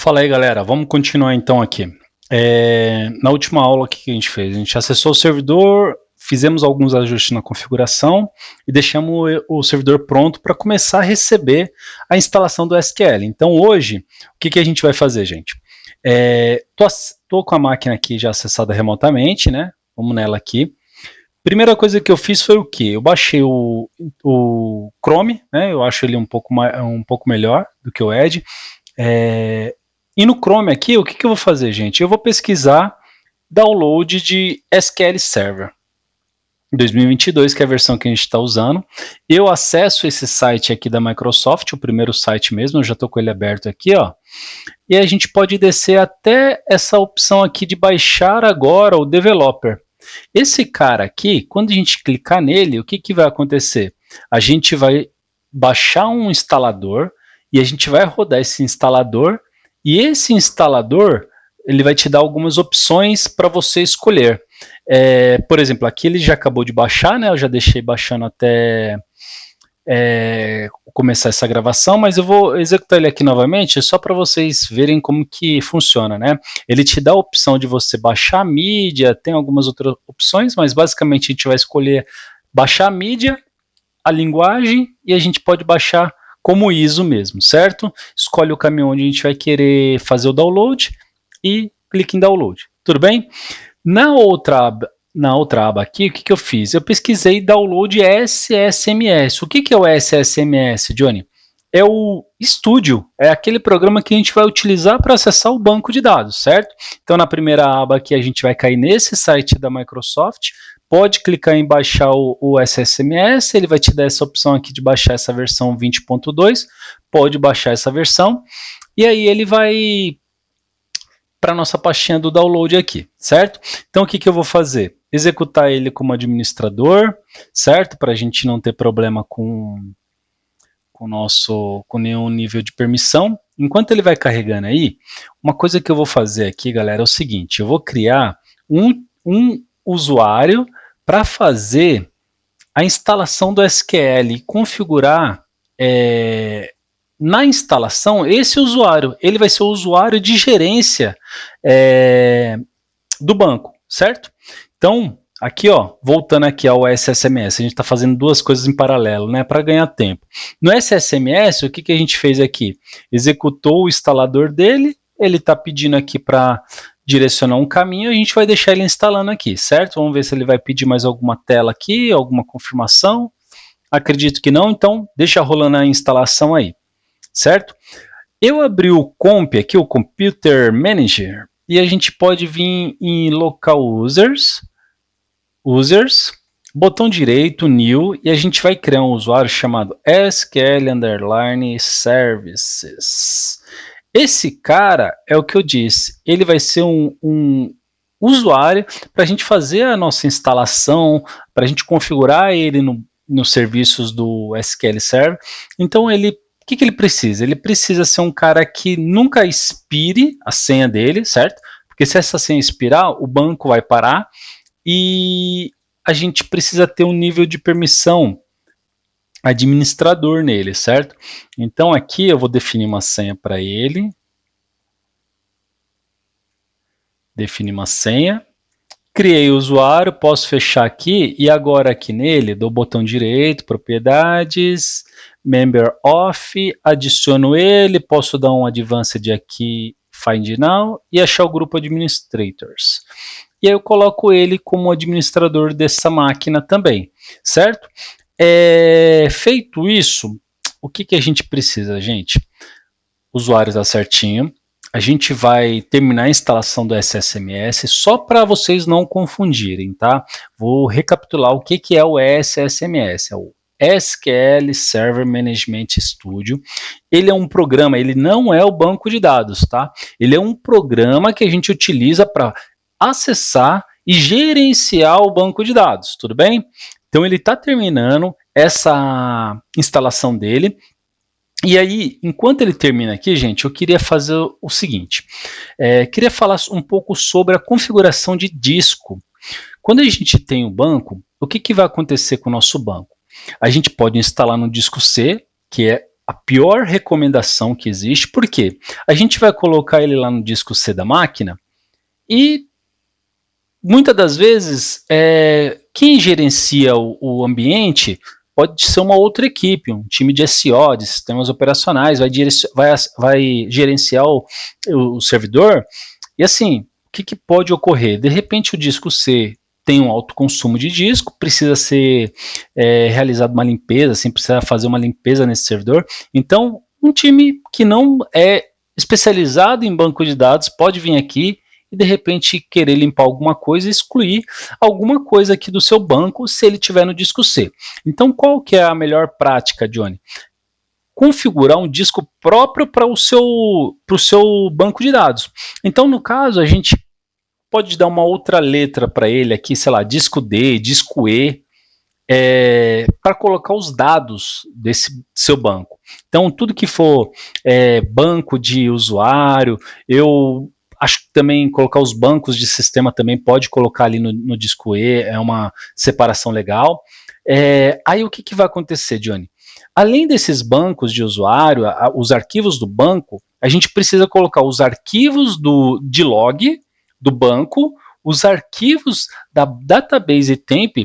Fala aí, galera. Vamos continuar então aqui. Na última aula, o que a gente fez? A gente acessou o servidor, fizemos alguns ajustes na configuração e deixamos o servidor pronto para começar a receber a instalação do SQL. Então, hoje, o que a gente vai fazer, gente? Tô com a máquina aqui já acessada remotamente, né? Vamos nela aqui. Primeira coisa que eu fiz foi o quê? Eu baixei o Chrome, né? Eu acho ele um pouco melhor do que o Edge. E no Chrome aqui, o que eu vou fazer, gente? Eu vou pesquisar download de SQL Server 2022, que é a versão que a gente está usando. Eu acesso esse site aqui da Microsoft, o primeiro site mesmo, eu já estou com ele aberto aqui, ó. E a gente pode descer até essa opção aqui de baixar agora o developer. Esse cara aqui, quando a gente clicar nele, o que vai acontecer? A gente vai baixar um instalador e a gente vai rodar esse instalador e esse instalador ele vai te dar algumas opções para você escolher. Por exemplo, aqui ele já acabou de baixar, né? Eu já deixei baixando até começar essa gravação, mas eu vou executar ele aqui novamente só para vocês verem como que funciona, né? Ele te dá a opção de você baixar a mídia, tem algumas outras opções, mas basicamente a gente vai escolher baixar a mídia, a linguagem e a gente pode baixar como ISO mesmo, certo? Escolhe o caminho onde a gente vai querer fazer o download e clique em download, tudo bem? Na outra aba aqui, o que eu fiz? Eu pesquisei download SSMS. O que é o SSMS, Johnny? É o Studio, é aquele programa que a gente vai utilizar para acessar o banco de dados, certo? Então, na primeira aba aqui, a gente vai cair nesse site da Microsoft, pode clicar em baixar o SSMS, ele vai te dar essa opção aqui de baixar essa versão 20.2, pode baixar essa versão, e aí ele vai para a nossa pastinha do download aqui, certo? Então, o que eu vou fazer? Executar ele como administrador, certo? Para a gente não ter problema com nenhum nível de permissão. Enquanto ele vai carregando aí, uma coisa que eu vou fazer aqui, galera, é o seguinte, eu vou criar um usuário para fazer a instalação do SQL e configurar na instalação, esse usuário, ele vai ser o usuário de gerência do banco, certo? Então, aqui, ó, voltando aqui ao SSMS, a gente está fazendo duas coisas em paralelo, né, para ganhar tempo. No SSMS, o que a gente fez aqui? Executou o instalador dele, ele está pedindo aqui para direcionar um caminho, a gente vai deixar ele instalando aqui, certo? Vamos ver se ele vai pedir mais alguma tela aqui, alguma confirmação. Acredito que não, então deixa rolando a instalação aí, certo? Eu abri o comp aqui, o Computer Manager, e a gente pode vir em Local Users, botão direito, New, e a gente vai criar um usuário chamado SQL_Services. Esse cara é o que eu disse, ele vai ser um usuário para a gente fazer a nossa instalação, para a gente configurar ele nos serviços do SQL Server. Então, o que ele precisa? Ele precisa ser um cara que nunca expire a senha dele, certo? Porque se essa senha expirar, o banco vai parar e a gente precisa ter um nível de permissão administrador nele, certo? Então aqui eu vou definir uma senha para ele. Definir uma senha. Criei o usuário, posso fechar aqui e agora aqui nele dou o botão direito, propriedades, member off, adiciono ele, posso dar um advanced aqui, find now e achar o grupo administrators. E aí eu coloco ele como administrador dessa máquina também, certo? Feito isso, o que a gente precisa, gente? O usuário está certinho. A gente vai terminar a instalação do SSMS só para vocês não confundirem, tá? Vou recapitular o que é o SSMS, é o SQL Server Management Studio. Ele é um programa, ele não é o banco de dados, tá? Ele é um programa que a gente utiliza para acessar e gerenciar o banco de dados, tudo bem? Então ele está terminando essa instalação dele. E aí, enquanto ele termina aqui, gente, eu queria fazer o seguinte. Queria falar um pouco sobre a configuração de disco. Quando a gente tem o banco, o que vai acontecer com o nosso banco? A gente pode instalar no disco C, que é a pior recomendação que existe, porque a gente vai colocar ele lá no disco C da máquina e muitas das vezes quem gerencia o ambiente pode ser uma outra equipe, um time de SO, de sistemas operacionais, vai gerenciar o servidor, e assim, o que pode ocorrer? De repente o disco C tem um alto consumo de disco, precisa ser realizada uma limpeza, assim, precisa fazer uma limpeza nesse servidor, então um time que não é especializado em banco de dados pode vir aqui e de repente querer limpar alguma coisa e excluir alguma coisa aqui do seu banco se ele tiver no disco C. Então qual que é a melhor prática, Johnny? Configurar um disco próprio para o seu banco de dados. Então no caso a gente pode dar uma outra letra para ele aqui, sei lá, disco D, disco E, para colocar os dados desse seu banco. Então tudo que for banco de usuário, eu acho que também colocar os bancos de sistema também pode colocar ali no disco E, é uma separação legal. Aí o que vai acontecer, Johnny? Além desses bancos de usuário, os arquivos do banco, a gente precisa colocar os arquivos de log do banco, os arquivos da database temp,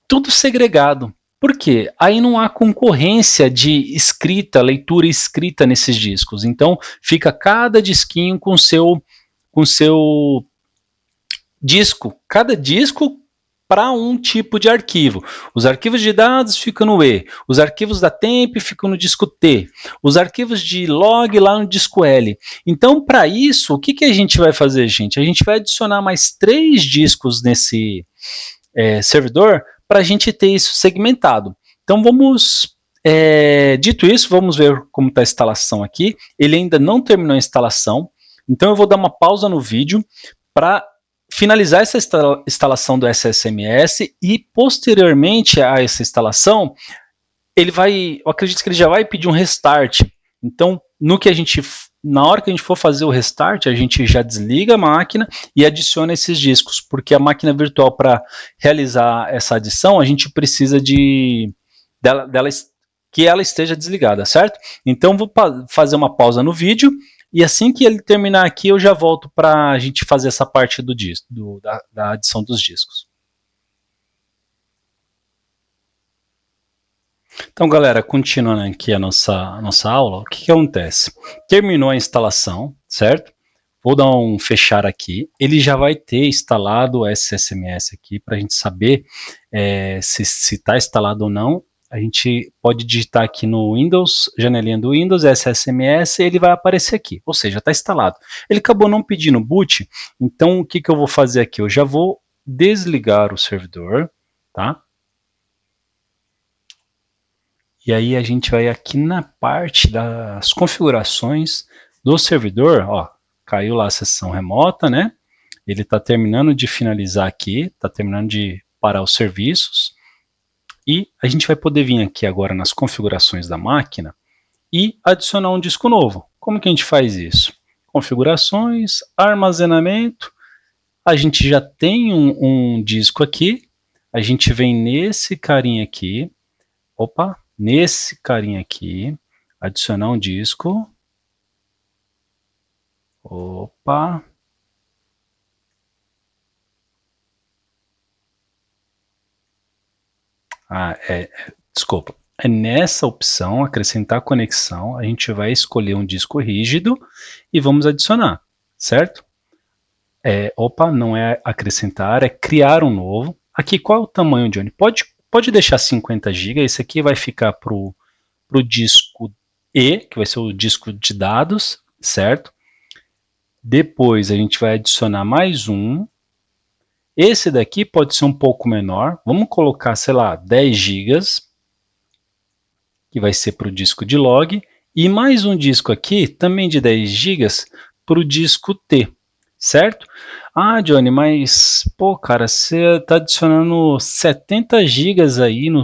tudo segregado. Por quê? Aí não há concorrência de escrita, leitura e escrita nesses discos. Então fica cada disquinho com seu disco, cada disco para um tipo de arquivo. Os arquivos de dados ficam no E, os arquivos da temp ficam no disco T, os arquivos de log lá no disco L. Então, para isso, o que a gente vai fazer, gente? A gente vai adicionar mais 3 discos nesse servidor para a gente ter isso segmentado. Então, dito isso, vamos ver como está a instalação aqui. Ele ainda não terminou a instalação, então eu vou dar uma pausa no vídeo para finalizar essa instalação do SSMS e posteriormente a essa instalação, eu acredito que ele já vai pedir um restart. Então, na hora que a gente for fazer o restart, a gente já desliga a máquina e adiciona esses discos, porque a máquina virtual, para realizar essa adição, a gente precisa que ela esteja desligada, certo? Então, vou fazer uma pausa no vídeo e assim que ele terminar aqui, eu já volto para a gente fazer essa parte da adição dos discos. Então, galera, continuando aqui a nossa aula, o que acontece? Terminou a instalação, certo? Vou dar um fechar aqui. Ele já vai ter instalado o SSMS aqui para a gente saber se está instalado ou não. A gente pode digitar aqui no Windows, janelinha do Windows, SSMS, ele vai aparecer aqui, ou seja, está instalado. Ele acabou não pedindo boot, então o que eu vou fazer aqui? Eu já vou desligar o servidor, tá? E aí a gente vai aqui na parte das configurações do servidor, ó, caiu lá a sessão remota, né? Ele está terminando de finalizar aqui, está terminando de parar os serviços. E a gente vai poder vir aqui agora nas configurações da máquina e adicionar um disco novo. Como que a gente faz isso? Configurações, armazenamento, a gente já tem um disco aqui, a gente vem nesse carinha aqui, nesse carinha aqui, adicionar um disco, desculpa. É nessa opção, acrescentar conexão, a gente vai escolher um disco rígido e vamos adicionar, certo? Não é acrescentar, é criar um novo. Aqui, qual é o tamanho, Johnny? Pode deixar 50 GB, esse aqui vai ficar para o disco E, que vai ser o disco de dados, certo? Depois a gente vai adicionar mais um. Esse daqui pode ser um pouco menor, vamos colocar, sei lá, 10 GB, que vai ser para o disco de log, e mais um disco aqui, também de 10 GB, para o disco T, certo? Ah, Johnny, mas, cara, você está adicionando 70 GB aí na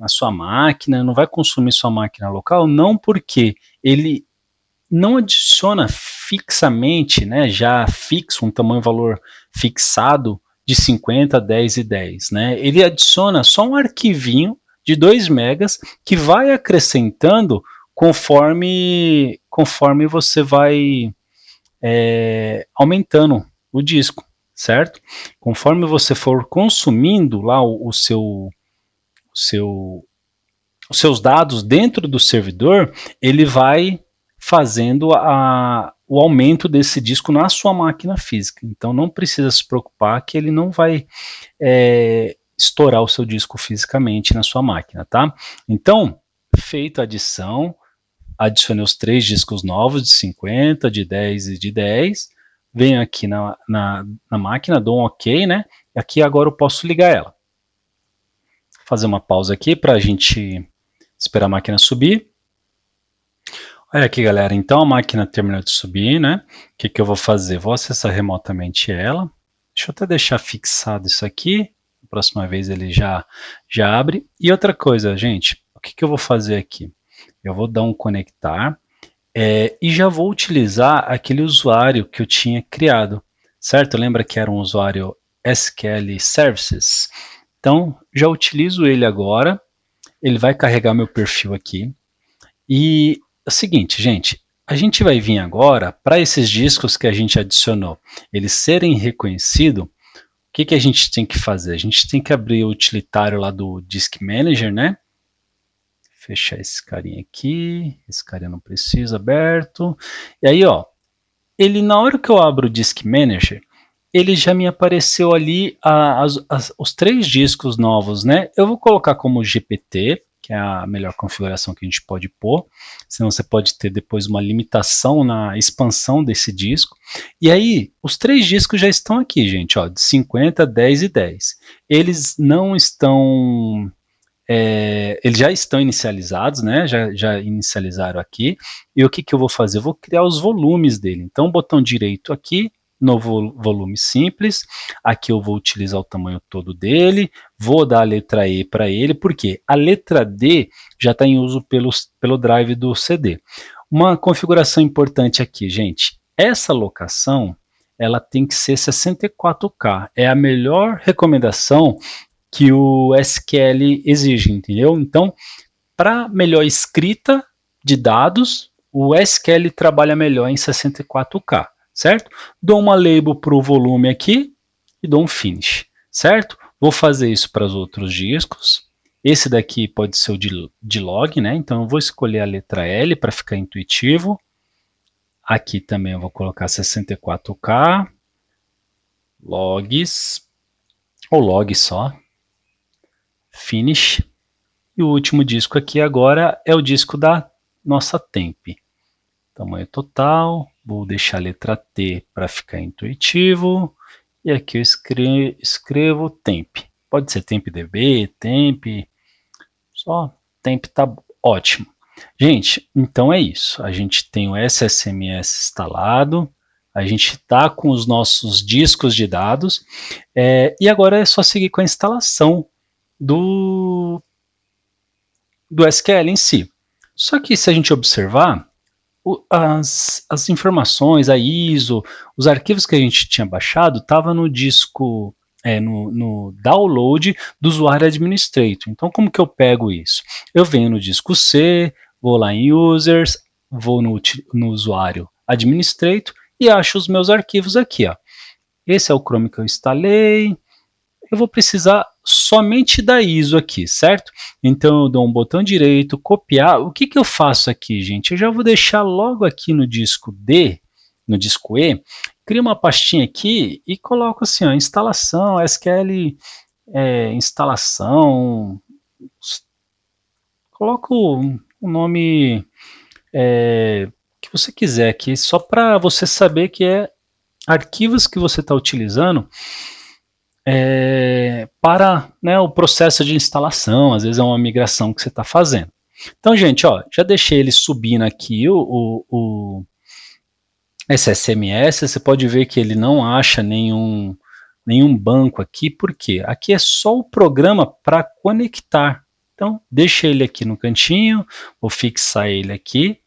sua máquina, não vai consumir sua máquina local? Não, porque ele não adiciona fixamente, né, já fixo, um tamanho valor fixado de 50, 10 e 10, né? Ele adiciona só um arquivinho de 2 megas, que vai acrescentando conforme você vai aumentando o disco, certo? Conforme você for consumindo lá os seus dados dentro do servidor, ele vai fazendo o aumento desse disco na sua máquina física. Então não precisa se preocupar que ele não vai estourar o seu disco fisicamente na sua máquina, tá? Então, feita a adição, adicionei os 3 discos novos de 50, de 10 e de 10, venho aqui na máquina, dou um OK, né? E aqui agora eu posso ligar ela. Vou fazer uma pausa aqui para a gente esperar a máquina subir. Olha aqui, galera, então a máquina terminou de subir, né? O que eu vou fazer? Vou acessar remotamente ela. Deixa eu até deixar fixado isso aqui. Próxima vez ele já abre. E outra coisa, gente, o que eu vou fazer aqui? Eu vou dar um conectar e já vou utilizar aquele usuário que eu tinha criado, certo? Lembra que era um usuário SQL Services? Então, já utilizo ele agora. Ele vai carregar meu perfil aqui. E é o seguinte, gente, a gente vai vir agora para esses discos que a gente adicionou, eles serem reconhecidos. O que a gente tem que fazer? A gente tem que abrir o utilitário lá do Disk Manager, né? Fechar esse carinha aqui, esse carinha não precisa, aberto. E aí, ó, ele na hora que eu abro o Disk Manager, ele já me apareceu ali os 3 discos novos, né? Eu vou colocar como GPT, que é a melhor configuração que a gente pode pôr, senão você pode ter depois uma limitação na expansão desse disco. E aí, os 3 discos já estão aqui, gente, ó, de 50, 10 e 10. Eles não estão... eles já estão inicializados, né? Já inicializaram aqui. E o que eu vou fazer? Eu vou criar os volumes dele. Então, botão direito aqui, novo volume simples. Aqui eu vou utilizar o tamanho todo dele. Vou dar a letra E para ele, porque a letra D já está em uso pelo drive do CD. Uma configuração importante aqui, gente. Essa locação, ela tem que ser 64K. É a melhor recomendação que o SQL exige, entendeu? Então, para melhor escrita de dados, o SQL trabalha melhor em 64K, certo? Dou uma label para o volume aqui e dou um finish, certo? Vou fazer isso para os outros discos. Esse daqui pode ser o de log, né? Então eu vou escolher a letra L para ficar intuitivo. Aqui também eu vou colocar 64K, logs, ou log só, finish. E o último disco aqui agora é o disco da nossa temp. Tamanho total, vou deixar a letra T para ficar intuitivo. E aqui eu escrevo temp. Pode ser tempdb, temp, só temp tá ótimo. Gente, então é isso. A gente tem o SSMS instalado, a gente está com os nossos discos de dados, e agora é só seguir com a instalação do SQL em si. Só que se a gente observar, as informações, a ISO, os arquivos que a gente tinha baixado, estava no disco, no download do usuário administrator. Então, como que eu pego isso? Eu venho no disco C, vou lá em users, vou no usuário administrator e acho os meus arquivos aqui, ó. Esse é o Chrome que eu instalei. Eu vou precisar somente da ISO aqui, certo? Então eu dou um botão direito, copiar. O que eu faço aqui, gente? Eu já vou deixar logo aqui no disco D, no disco E, crio uma pastinha aqui e coloco assim, ó, instalação, SQL, instalação, coloco o nome que você quiser aqui, só para você saber que é arquivos que você está utilizando para, né, o processo de instalação, às vezes é uma migração que você está fazendo. Então, gente, ó, já deixei ele subindo aqui o SSMS, você pode ver que ele não acha nenhum banco aqui, porque aqui é só o programa para conectar. Então, deixa ele aqui no cantinho, vou fixar ele aqui,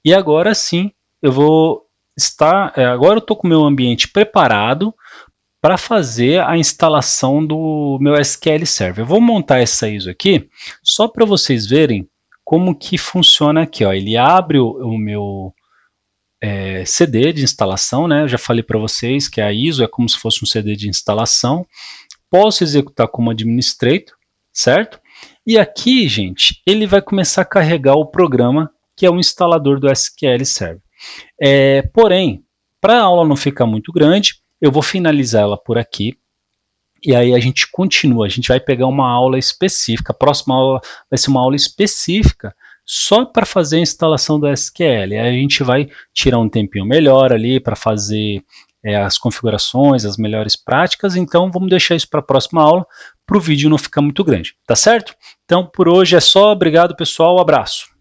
e agora sim, eu vou agora eu estou com o meu ambiente preparado para fazer a instalação do meu SQL Server. Eu vou montar essa ISO aqui só para vocês verem como que funciona aqui. Ó. Ele abre o meu CD de instalação, né? Eu já falei para vocês que a ISO é como se fosse um CD de instalação. Posso executar como administrator, certo? E aqui, gente, ele vai começar a carregar o programa que é o instalador do SQL Server. Porém, para a aula não ficar muito grande, eu vou finalizar ela por aqui. E aí a gente continua, a gente vai pegar uma aula específica. A próxima aula vai ser uma aula específica só para fazer a instalação do SQL. Aí a gente vai tirar um tempinho melhor ali para fazer as configurações, as melhores práticas. Então vamos deixar isso para a próxima aula, para o vídeo não ficar muito grande, tá certo? Então por hoje é só, obrigado pessoal, um abraço.